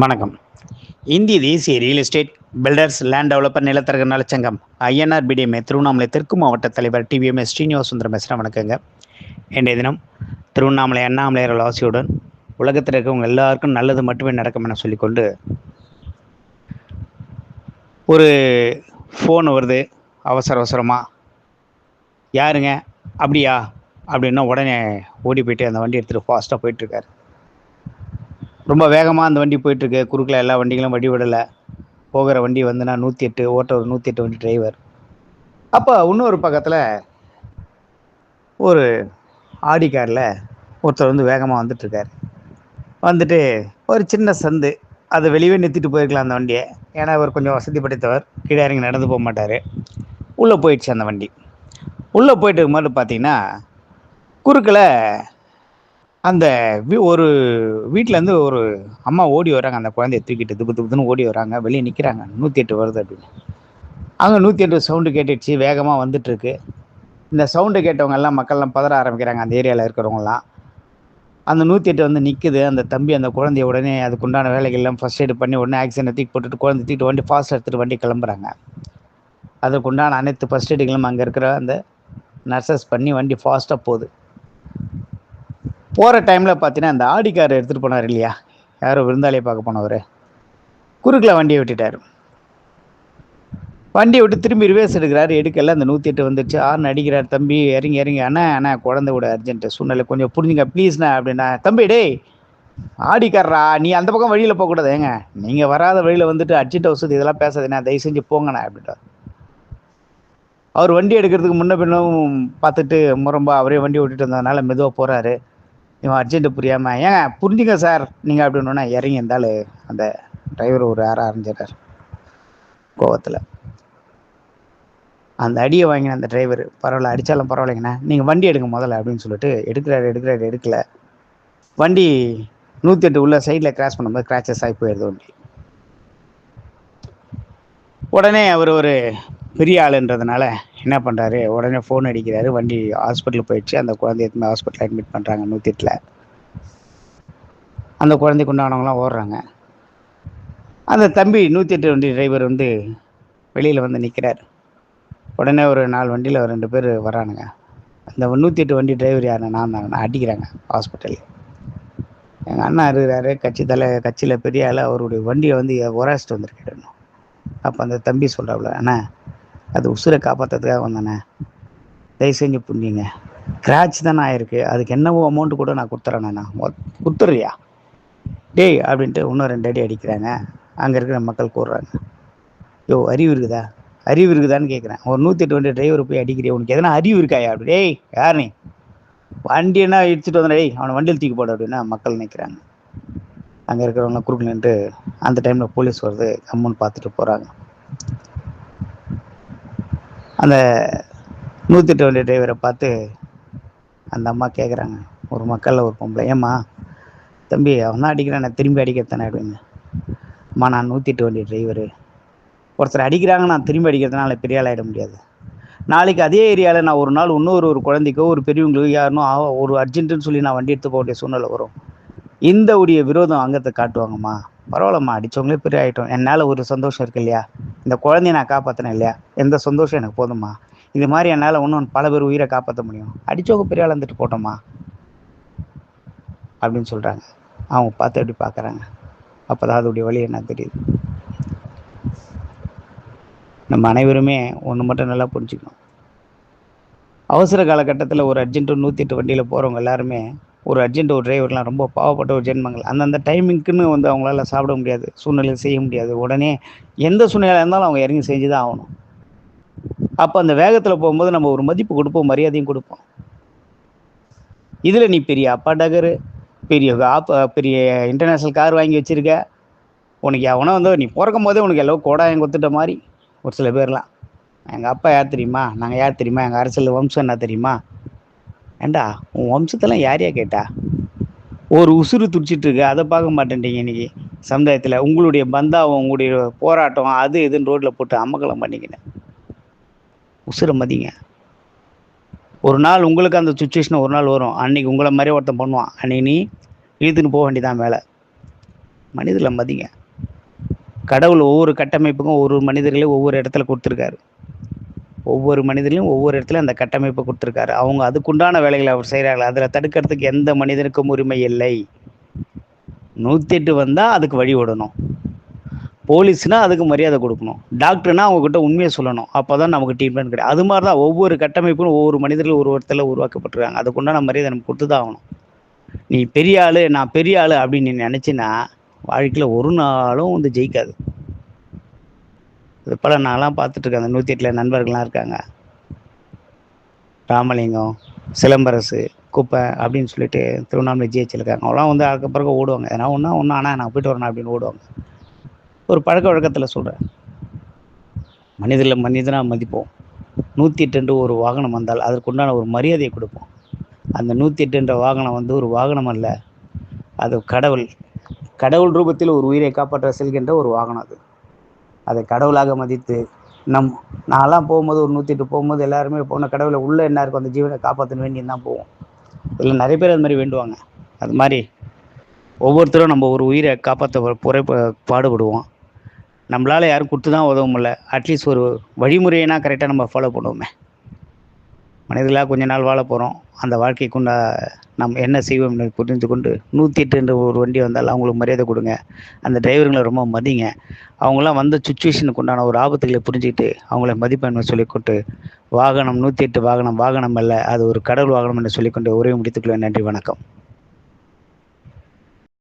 வணக்கம். இந்திய தேசிய real estate builders land developer நிலத்தரகர் நலச்சங்கம் ஐஎன்ஆர்பிடிஎம்ஏ திருவண்ணாமலை தெற்கு மாவட்ட தலைவர் டிவிஎம்எஸ் ஸ்ரீனிவாசுந்தரம் பேசுகிறேன். வணக்கங்க. இன்றைய தினம் திருவண்ணாமலை அண்ணாமலையார் ஆசியுடன் உலகத்தில் இருக்கவங்க எல்லாருக்கும் நல்லது மட்டுமே நடக்கும் என சொல்லிக்கொண்டு ஒரு ஃபோன் வருது அவசரமாக. யாருங்க அப்படியா அப்படின்னா உடனே ஓடி போயிட்டு அந்த வண்டி எடுத்துகிட்டு ஃபாஸ்ட்டாக போயிட்டுருக்காரு. ரொம்ப வேகமாக அந்த வண்டி போயிட்டுருக்கு. குறுக்கில் எல்லா வண்டிகளும் வழி விடலை. போகிற வண்டி வந்துன்னா 108 ஓட்ட ஒரு 108 வண்டி டிரைவர். அப்போ இன்னொரு பக்கத்தில் ஒரு ஆடி காரில் ஒருத்தர் வந்து வேகமாக வந்துட்டுருக்கார். வந்துட்டு ஒரு சின்ன சந்து, அதை வெளியே நிறுத்திட்டு போயிருக்கலாம் அந்த வண்டியை. ஏன்னா அவர் கொஞ்சம் வசதி படைத்தவர், கீழே இறங்கி நடந்து போக மாட்டார். உள்ளே போயிடுச்சு அந்த வண்டி. உள்ளே போயிட்டு மாதிரி பார்த்தீங்கன்னா குறுக்கில் அந்த ஒரு வீட்டிலேருந்து ஒரு அம்மா ஓடி வராங்க. அந்த குழந்தைய தூக்கிட்டு துப்புன்னு ஓடி வராங்க. வெளியே நிற்கிறாங்க. 108 வருது அப்படின்னு. அங்கே 108 சவுண்டு கேட்டுடுச்சு. வேகமாக வந்துட்டுருக்கு. இந்த சவுண்டு கேட்டவங்க எல்லாம் மக்கள்லாம் பதற ஆரம்பிக்கிறாங்க. அந்த ஏரியாவில் இருக்கிறவங்கலாம் அந்த 108 வந்து நிற்குது. அந்த தம்பி அந்த குழந்தைய உடனே அதுக்குண்டான வேலைகள்லாம் ஃபஸ்ட் எய்டு பண்ணி உடனே ஆக்சிடென்ட் தூக்கி போட்டுட்டு குழந்தை தூக்கிட்டு வண்டி ஃபாஸ்ட் எடுத்துகிட்டு வண்டி கிளம்புறாங்க. அதுக்குண்டான அனைத்து ஃபஸ்ட் எய்டுகளும் அங்கே இருக்கிற அந்த நர்சஸ் பண்ணி வண்டி ஃபாஸ்ட்டாக போகுது. போகிற டைமில் பார்த்தீங்கன்னா அந்த ஆடி கார் எடுத்துகிட்டு போனார் இல்லையா, யாரோ விருந்தாளியை பார்க்க போனவர், குறுக்கில் வண்டியை விட்டுட்டார். வண்டியை விட்டு திரும்பி ரிவேர்ஸ் எடுக்கிறாரு. எடுக்கல. அந்த 108 வந்துடுச்சு. ஆர்ன் அடிக்கிறார். தம்பி இறங்கி அண்ணா குழந்தை விட அர்ஜென்ட்டு சூழ்நிலை கொஞ்சம் புரிஞ்சுங்க ப்ளீஸ்ண்ணா அப்படின்னா. தம்பி டேய் ஆடிக்காரரா, நீ அந்த பக்கம் வழியில் போகக்கூடாது. ஏங்க நீங்கள் வராத வழியில் வந்துட்டு அர்ஜென்ட் வசதி இதெல்லாம் பேசாதேண்ணா, தயவு செஞ்சு போங்கண்ணா அப்படின்ட்டார். அவர் வண்டி எடுக்கிறதுக்கு முன்ன பின்னும் பார்த்துட்டு முரம்பா அவரே வண்டி ஓட்டிட்டு வந்ததுனால மெதுவாக போகிறாரு. இவன் அர்ஜென்ட்டு புரியாமல் ஏங்க புரிஞ்சுங்க சார் நீங்கள் அப்படின்னா இறங்கி இருந்தாலும் அந்த டிரைவர் ஒரு ஆரம்பிச்சிட்டார் கோவத்தில். அந்த அடியை வாங்கின அந்த டிரைவர் பரவாயில்ல, அடித்தாலும் பரவாயில்லைங்கண்ணா, நீங்கள் வண்டி எடுங்க முதல்ல அப்படின்னு சொல்லிட்டு எடுக்கல. வண்டி 108 உள்ள சைடில் கிராஸ் பண்ணும்போது கிராச்சஸ் ஆகி போயிடுது வண்டி. உடனே அவர் ஒரு பெரிய ஆளுன்றதுனால என்ன பண்ணுறாரு, உடனே ஃபோன் அடிக்கிறாரு. வண்டி ஹாஸ்பிட்டல் போயிடுச்சு. அந்த குழந்தைய ஹாஸ்பிட்டலில் அட்மிட் பண்ணுறாங்க 108. அந்த குழந்தைக்கு உண்டானவங்களாம் ஓடுறாங்க. அந்த தம்பி 108 வண்டி டிரைவர் வந்து வெளியில் வந்து நிற்கிறார். உடனே ஒரு 4 வண்டியில் 2 பேர் வரானுங்க. அந்த 108 வண்டி டிரைவர் யாருன்னா நான் தாங்க அடிக்கிறாங்க ஹாஸ்பிட்டலில். எங்கள் அண்ணா இருக்கிறாரு, கட்சியில் பெரிய ஆள், அவருடைய வண்டியை வந்து உராசிட்டு வந்திருக்காரு. அப்போ அந்த தம்பி சொல்கிறாப்புல, அண்ணா அது உசுரை காப்பாற்றுறதுக்காக வந்தேண்ணே, தயவு செஞ்சு புரிஞ்சுங்க, கிராச் தானே ஆயிருக்கு, அதுக்கு என்னவோ அமௌண்ட்டு கூட நான் கொடுத்துட்றேண்ணா. கொடுத்துட்றியா டேய் அப்படின்ட்டு இன்னும் 2 அடி அடிக்கிறாங்க. அங்கே இருக்கிற மக்கள் கூடுறாங்க. அறிவு இருக்குதான்னு கேட்குறேன். ஒரு 108 வண்டி டிரைவர் போய் அடிக்கிறேன், உனக்கு எதனா அறிவு இருக்காயா அப்படி? டேய் யார் நீ, வண்டி என்ன இடிச்சுட்டு வந்தா, டேய் அவனை வண்டியில் தூக்கி போட அப்படின்னா மக்கள் நிற்கிறாங்க. அங்கே இருக்கிறவங்க குறுக்கலன்ட்டு அந்த டைமில் போலீஸ் வருது. கம்முன்னு பார்த்துட்டு போகிறாங்க. அந்த 108 வண்டி டிரைவரை பார்த்து அந்த அம்மா கேட்குறாங்க, ஒரு மக்களில் ஒரு பொம்பளை, ஏம்மா தம்பி அவன் தான் அடிக்கிறான், நான் திரும்பி அடிக்கிறதானே அப்படின்னு. அம்மா நான் 108 வண்டி டிரைவரு, ஒருத்தர் அடிக்கிறாங்க, நான் திரும்பி அடிக்கிறதுனால பெரிய ஆள் ஆகிட முடியாது. நாளைக்கு அதே ஏரியாவில் நான் ஒரு நாள் ஒரு குழந்தைக்கோ ஒரு பெரியவங்களுக்கோ யாருனோ ஒரு அர்ஜென்ட்டுன்னு சொல்லி நான் வண்டி எடுத்து போக வேண்டிய சூழ்நிலை வரும். இந்த உடைய விரோதம் அங்கத்தை காட்டுவாங்கம்மா. பரவாயில்லம்மா, அடித்தவங்களே பெரிய ஆகிட்டோம், என்னால் ஒரு சந்தோஷம் இருக்கு இல்லையா, இந்த குழந்தைய நான் காப்பாற்றினேன் இல்லையா, எந்த சந்தோஷம் எனக்கு போதும்மா. இது மாதிரி என்னால் இன்னும் பல பேர் உயிரை காப்பாற்ற முடியும், அடித்தவங்க பெரிய ஆள் வந்துட்டு போட்டோம்மா அப்படின்னு சொல்கிறாங்க. அவங்க பார்த்து எப்படி பார்க்குறாங்க. அப்போ தான் அதோடைய வழி என்ன தெரியுது. நம்ம அனைவருமே ஒன்று மட்டும் நல்லா புரிஞ்சுக்கணும். அவசர காலகட்டத்தில் ஒரு அர்ஜென்ட்டு 108 வண்டியில் போகிறவங்க எல்லாருமே, ஒரு அர்ஜென்ட் ஒரு டிரைவர்லாம் ரொம்ப பாவப்பட்ட ஒரு ஜென்மங்கள். அந்தந்த டைமிங்க்குன்னு வந்து அவங்களால சாப்பிட முடியாது, சூழ்நிலை செய்ய முடியாது. உடனே எந்த சூழ்நிலை இருந்தாலும் அவங்க இறங்கி செஞ்சு தான் ஆகணும். அப்போ அந்த வேகத்தில் போகும்போது நம்ம ஒரு மதிப்பு கொடுப்போம், மரியாதையும் கொடுப்போம். இதில் நீ பெரிய அப்பாடகரு, பெரிய இன்டர்நேஷ்னல் கார் வாங்கி வச்சுருக்க, உனக்கு எவனோ வந்து நீ பிறக்கும் போதே உனக்கு எல்லாம் கோடாயம் கொடுத்துட்ட மாதிரி ஒரு சில பேர்லாம். எங்கள் அப்பா யார் தெரியுமா, நாங்கள் யார் தெரியுமா, எங்கள் அரசியல் வம்சம் என்ன தெரியுமா. ஏண்டா உன் வம்சத்தெல்லாம் யாரையா கேட்டா, ஒரு உசுறு துடிச்சிட்ருக்கு, அதை பார்க்க மாட்டேன்றீங்க இன்றைக்கி சமுதாயத்தில். உங்களுடைய பந்தாவும் உங்களுடைய போராட்டம் அது இதுன்னு ரோட்டில் போட்டு அம்மக்கலம் பண்ணிக்கினேன். உசுரை மதிங்க. ஒரு நாள் உங்களுக்கு அந்த சுச்சுவேஷன் ஒரு நாள் வரும், அன்றைக்கி உங்களை மாதிரி ஒருத்தன் பண்ணுவான், அன்றைக்கி நீ இழுத்துன்னு போக வேண்டியதான் மேலே. மனிதர்களை மதிங்க. கடவுள் ஒவ்வொரு கட்டமைப்புக்கும் ஒவ்வொரு மனிதர்களையும் ஒவ்வொரு இடத்துல கொடுத்துருக்காரு. ஒவ்வொரு மனிதர்களையும் ஒவ்வொரு இடத்துல அந்த கட்டமைப்பை கொடுத்துருக்காரு. அவங்க அதுக்குண்டான வேலைகளை அவர் செய்கிறார்கள். அதில் தடுக்கிறதுக்கு எந்த மனிதனுக்கும் உரிமை இல்லை. 108 வந்தால் அதுக்கு வழி விடணும். போலீஸ்னா அதுக்கு மரியாதை கொடுக்கணும். டாக்டர்னா அவங்ககிட்ட உண்மையை சொல்லணும். அப்போ தான் நமக்கு ட்ரீட்மெண்ட் கிடையாது. அது மாதிரி தான் ஒவ்வொரு கட்டமைப்பும் ஒவ்வொரு மனிதர்கள் ஒரு இடத்துல உருவாக்கப்பட்டிருக்காங்க. அதுக்குண்டான மரியாதை நம்ம கொடுத்து தான் ஆகணும். நீ பெரிய ஆள், நான் பெரிய ஆள் அப்படின்னு நீ நினச்சின்னா வாழ்க்கையில் ஒரு நாளும் வந்து ஜெயிக்காது. இது பல நான்லாம் பார்த்துட்ருக்கேன். அந்த 108 நண்பர்கள்லாம் இருக்காங்க. ராமலிங்கம், சிலம்பரசு, குப்பை அப்படின்னு சொல்லிட்டு திருவண்ணாமலை ஜிஹெச்சில் இருக்காங்க. அவங்களாம் வந்து அதுக்கப்புறம் ஓடுவாங்க. ஏன்னா ஒன்றா ஆனால் நான் போயிட்டு வரேன் அப்படின்னு ஓடுவாங்க. ஒரு பழக்க வழக்கத்தில் சொல்கிறேன், மனிதனாக மதிப்போம். 108 ஒரு வாகனம் வந்தால் அதற்குண்டான ஒரு மரியாதையை கொடுப்போம். அந்த 108 வாகனம் வந்து ஒரு வாகனம் அல்ல, அது கடவுள் ரூபத்தில் ஒரு உயிரை காப்பாற்ற செல்கின்ற ஒரு வாகனம். அதை கடவுளாக மதித்து நான்லாம் போகும்போது ஒரு 108 போகும்போது எல்லாருமே போன கடவுளை உள்ளே என்ன இருக்கும் அந்த ஜீவனை காப்பாற்றணும் வேண்டி தான் போவோம். இதில் நிறைய பேர் அது மாதிரி வேண்டுவாங்க. அது மாதிரி ஒவ்வொருத்தரும் நம்ம ஒரு உயிரை காப்பாற்ற பாடுபடுவோம். நம்மளால் யாரும் கொடுத்து தான் உதவ முடியல. அட்லீஸ்ட் ஒரு வழிமுறையினா கரெக்டாக நம்ம ஃபாலோ பண்ணுவோமே. மனிதர்களாக கொஞ்ச நாள் வாழ போகிறோம். அந்த வாழ்க்கைக்குண்டா நம்ம என்ன செய்வோம் என்று புரிந்து கொண்டு 108 ஒரு வண்டி வந்தால் அவங்களுக்கு மரியாதை கொடுங்க. அந்த டிரைவருங்களை ரொம்ப மதிங்க. அவங்களாம் வந்த சுச்சுவேஷனுக்கு உண்டான ஒரு ஆபத்துகளை புரிஞ்சுக்கிட்டு அவங்கள மதிப்பெண்ணை சொல்லிக்கொண்டு வாகனம் 108 வாகனம் அல்ல, அது ஒரு கடவுள் வாகனம் என்று சொல்லிக்கொண்டு உரையை முடித்துக்கொள்ள. நன்றி, வணக்கம்.